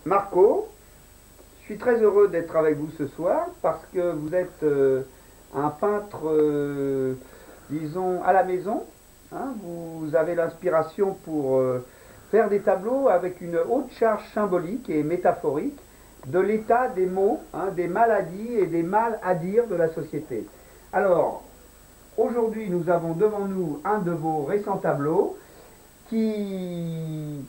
Marco, je suis très heureux d'être avec vous ce soir parce que vous êtes un peintre, disons, à la maison. Hein. Vous avez l'inspiration pour faire des tableaux avec une haute charge symbolique et métaphorique de l'état des maux, hein, des maladies et des mal à dire de la société. Alors, aujourd'hui, nous avons devant nous un de vos récents tableaux qui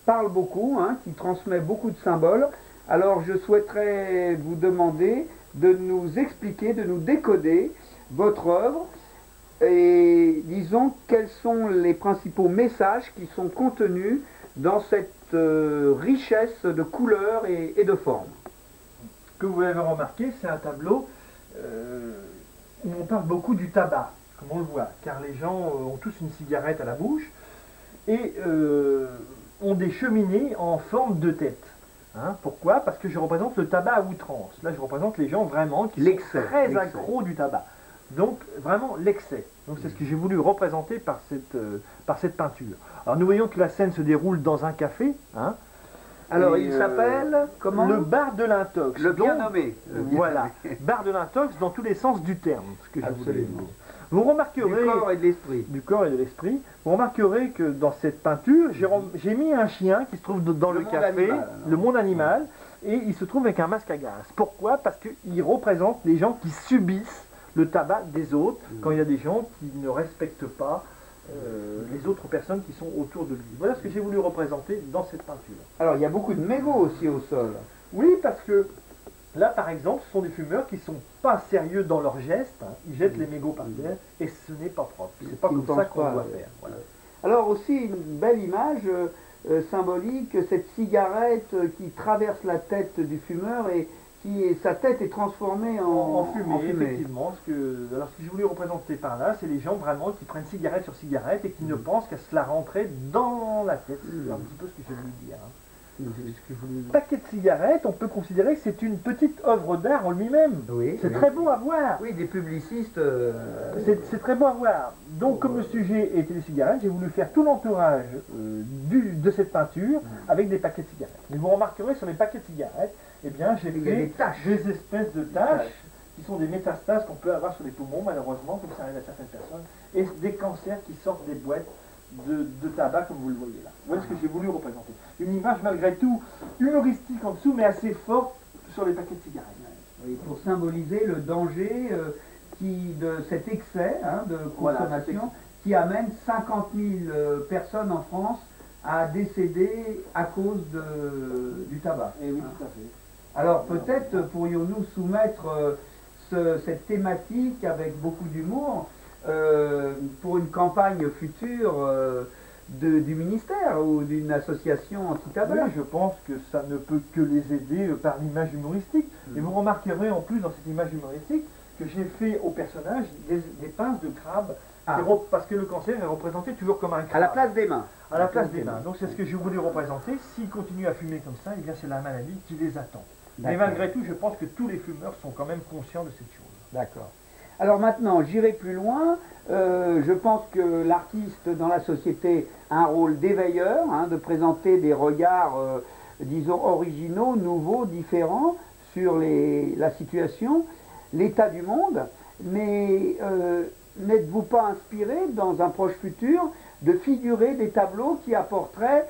parle beaucoup, hein, qui transmet beaucoup de symboles. Alors je souhaiterais vous demander de nous expliquer, de nous décoder votre œuvre et disons quels sont les principaux messages qui sont contenus dans cette richesse de couleurs et de formes. Que vous l'avez remarqué, c'est un tableau où on parle beaucoup du tabac, comme on le voit, car les gens ont tous une cigarette à la bouche et ont des cheminées en forme de tête. Hein, pourquoi? Parce que je représente le tabac à outrance. Là, je représente les gens vraiment qui sont très accros du tabac. Donc, vraiment l'excès. Donc, c'est ce que j'ai voulu représenter par cette peinture. Alors, nous voyons que la scène se déroule dans un café. Hein, alors, il s'appelle comment? Le bar de l'intox. Le bien nommé. Voilà, bar de l'intox dans tous les sens du terme. Ce que je voulais dire. Vous remarquerez, du corps et de l'esprit. Du corps et de l'esprit. Vous remarquerez que dans cette peinture, j'ai mis un chien qui se trouve dans le café, le monde animal, et il se trouve avec un masque à gaz. Pourquoi? Parce qu'il représente les gens qui subissent le tabac des autres, quand il y a des gens qui ne respectent pas les autres personnes qui sont autour de lui. Voilà ce que j'ai voulu représenter dans cette peinture. Alors, il y a beaucoup de mégots aussi au sol. Oui, parce que là, par exemple, ce sont des fumeurs qui ne sont pas sérieux dans leurs gestes. Hein. Ils jettent les mégots par terre et ce n'est pas propre. C'est pas comme ça qu'on doit faire. Voilà. Alors aussi, une belle image symbolique, cette cigarette qui traverse la tête du fumeur et sa tête est transformée en fumée. Effectivement. Alors, ce que j'ai voulu représenter par là, c'est les gens vraiment qui prennent cigarette sur cigarette et qui ne pensent qu'à se la rentrer dans la tête. C'est un petit peu ce que j'ai voulu dire. Hein. Paquet de cigarettes, on peut considérer que c'est une petite œuvre d'art en lui-même. Oui, c'est très beau à voir. Oui, des publicistes. C'est très beau à voir. Donc, comme le sujet était les cigarettes, j'ai voulu faire tout l'entourage de cette peinture avec des paquets de cigarettes. Mais vous remarquerez sur les paquets de cigarettes, eh bien, j'ai fait des espèces de taches qui sont des métastases qu'on peut avoir sur les poumons, malheureusement, comme ça arrive à certaines personnes, et des cancers qui sortent des boîtes de tabac, comme vous le voyez là. Voilà ce que j'ai voulu représenter. Une image malgré tout humoristique en dessous, mais assez forte sur les paquets de cigarettes. Oui, pour symboliser le danger de cet excès hein, de consommation qui amène 50 000 personnes en France à décéder à cause du tabac. Et oui, tout à fait. Alors peut-être pourrions-nous soumettre cette thématique avec beaucoup d'humour pour une campagne future du ministère ou d'une association anti-tabac. Oui, je pense que ça ne peut que les aider par l'image humoristique. Et vous remarquerez en plus dans cette image humoristique que j'ai fait au personnage des pinces de crabe, parce que le cancer est représenté toujours comme un crabe. À la place des mains. À la place des mains. Donc c'est ce que j'ai voulu représenter. S'ils continuent à fumer comme ça, eh bien c'est la maladie qui les attend. Mais malgré tout, je pense que tous les fumeurs sont quand même conscients de cette chose. D'accord. Alors maintenant, j'irai plus loin. Je pense que l'artiste dans la société a un rôle d'éveilleur, hein, de présenter des regards, disons, originaux, nouveaux, différents sur la situation, l'état du monde. Mais n'êtes-vous pas inspiré, dans un proche futur, de figurer des tableaux qui apporteraient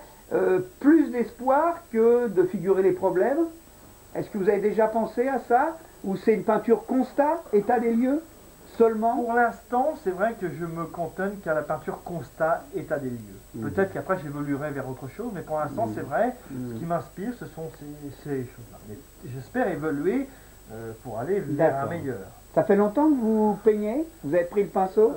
plus d'espoir que de figurer les problèmes? Est-ce que vous avez déjà pensé à ça? Ou c'est une peinture constat, état des lieux seulement? Pour l'instant, c'est vrai que je me cantonne qu'à la peinture constat, état des lieux. Peut-être qu'après j'évoluerai vers autre chose, mais pour l'instant, c'est vrai, ce qui m'inspire, ce sont ces choses-là. Mais j'espère évoluer pour aller vers un meilleur. Ça fait longtemps que vous peignez? Vous avez pris le pinceau?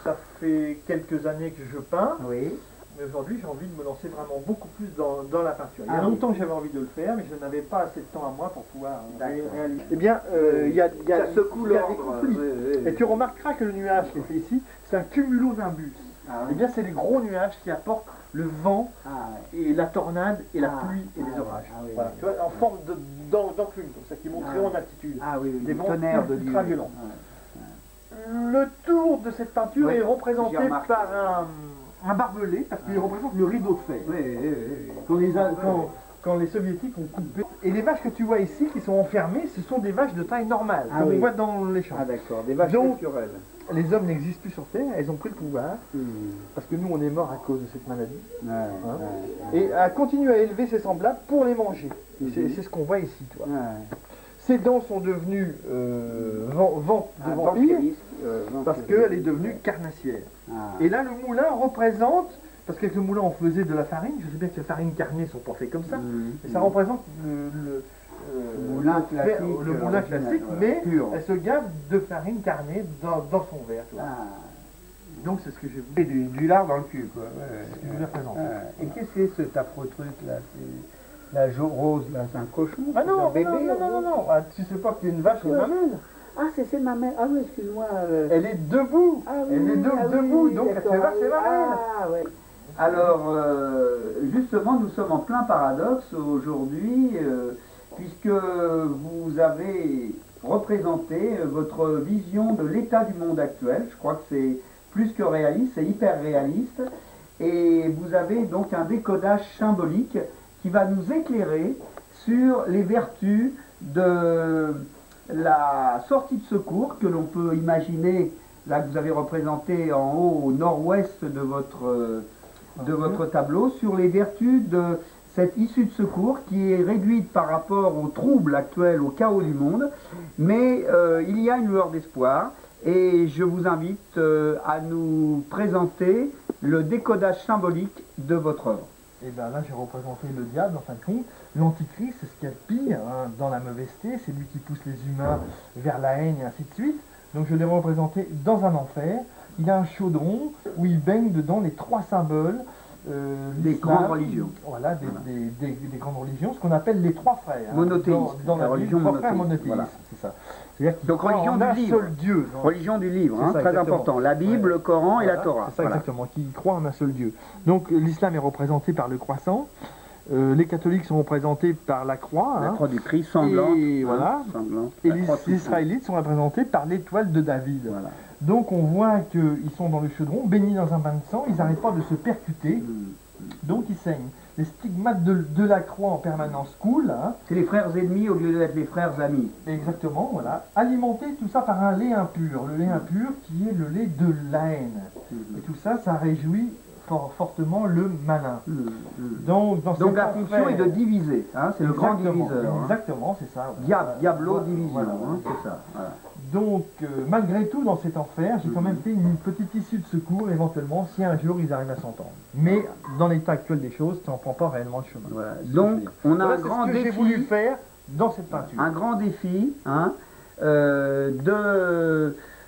Ça fait quelques années que je peins. Oui. Mais aujourd'hui, j'ai envie de me lancer vraiment beaucoup plus dans la peinture. Il y a longtemps que j'avais envie de le faire, mais je n'avais pas assez de temps à moi pour pouvoir réaliser. Eh bien, il y a des conflits. Et tu remarqueras que le nuage qui est fait ici, c'est un cumulonimbus. Eh bien, c'est les gros nuages qui apportent le vent et la tornade et la pluie et les orages. Voilà. Tu vois, en forme d'enclume, comme ça, qui montent très en altitude. Des vents ultra violents. Le tour de cette peinture est représenté par un barbelé, parce qu'il représente le rideau de fer. quand les soviétiques ont coupé. Et les vaches que tu vois ici, qui sont enfermées, ce sont des vaches de taille normale, qu'on voit dans les champs. Ah d'accord, des vaches Donc, naturelles. Les hommes n'existent plus sur Terre, elles ont pris le pouvoir, parce que nous on est morts à cause de cette maladie. Et à continuer à élever ses semblables pour les manger. C'est ce qu'on voit ici, toi. Ses dents sont devenues vampires, parce qu'elle est devenue carnassière. Et là le moulin représente, parce qu'avec le moulin on faisait de la farine, je sais bien que les farines carnées sont pas faites comme ça, mais ça représente le moulin classique, mais pur. Elle se gave de farine carnée dans son verre. Donc c'est ce que j'ai voulu. Du lard dans le cul, quoi. C'est ce que je voulais présenter. Et qu'est-ce que c'est ce affreux truc là? La rose là, c'est un cochon? Ah non, un bébé, non. Ah, tu sais pas qu'il y a une vache qui est mamelle? Ah, c'est mamelle. Ah oui, excuse-moi. Elle est debout. Ah, oui, elle est debout, donc elle fait vache, c'est mamelle. Ah ouais. Alors, justement, nous sommes en plein paradoxe aujourd'hui, puisque vous avez représenté votre vision de l'état du monde actuel. Je crois que c'est plus que réaliste, c'est hyper réaliste. Et vous avez donc un décodage symbolique qui va nous éclairer sur les vertus de la sortie de secours que l'on peut imaginer, là que vous avez représenté en haut au nord-ouest de votre tableau, sur les vertus de cette issue de secours qui est réduite par rapport aux troubles actuels, au chaos du monde, mais il y a une lueur d'espoir et je vous invite à nous présenter le décodage symbolique de votre œuvre. Et bien là j'ai représenté le diable en fin de compte, l'antichrist, c'est ce qu'il y a de pire dans la mauvaiseté, c'est lui qui pousse les humains vers la haine et ainsi de suite. Donc je l'ai représenté dans un enfer, il y a un chaudron où il baigne dedans les trois symboles des grandes religions. Voilà, des grandes religions, ce qu'on appelle les trois frères. Monothéistes. Dans la religion trois frères monothéistes, voilà. C'est ça. Donc religion du livre. Seul Dieu. Religion du livre, hein, très important. La Bible, le Coran et la Torah. C'est ça exactement, qui croit en un seul Dieu. Donc l'islam est représenté par le croissant. Les catholiques sont représentés par la croix. La croix du Christ sanglante. Et, voilà. Et les israélites sont représentés par l'étoile de David. Voilà. Donc on voit qu'ils sont dans le chaudron, baignés dans un bain de sang, ils n'arrêtent pas de se percuter, donc ils saignent. Les stigmates de la croix en permanence coulent. Hein. C'est les frères ennemis au lieu d'être les frères amis. Exactement, voilà. Alimenter tout ça par un lait impur. Le lait impur qui est le lait de la haine. Et tout ça, ça réjouit fortement le malin. Donc la fonction est de diviser, hein, c'est le grand diviseur. Exactement, c'est ça. Diablo division, voilà. C'est ça. Voilà. Donc, malgré tout, dans cet enfer, j'ai quand même fait une petite issue de secours, éventuellement, si un jour ils arrivent à s'entendre. Mais, dans l'état actuel des choses, ça n'en prend pas réellement le chemin. Voilà. Donc, on a un grand défi. J'ai voulu faire dans cette peinture. Un grand défi, hein,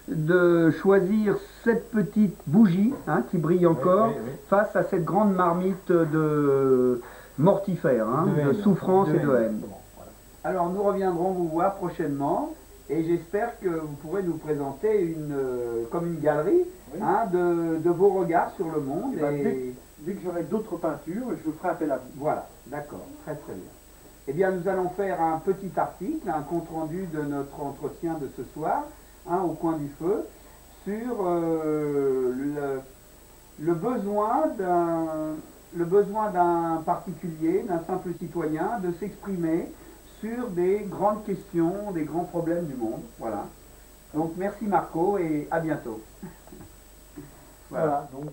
de choisir cette petite bougie, hein, qui brille encore, face à cette grande marmite de mortifère, hein, de souffrance et de haine. Voilà. Alors, nous reviendrons vous voir prochainement. Et j'espère que vous pourrez nous présenter comme une galerie, hein, de vos regards sur le monde. Dès que j'aurai d'autres peintures, je vous ferai appel à vous. Voilà, d'accord, très très bien. Eh bien, nous allons faire un petit article, un compte-rendu de notre entretien de ce soir, hein, au coin du feu, sur le besoin d'un particulier, d'un simple citoyen, de s'exprimer sur des grandes questions, des grands problèmes du monde. Voilà. Donc merci Marco et à bientôt. Voilà, donc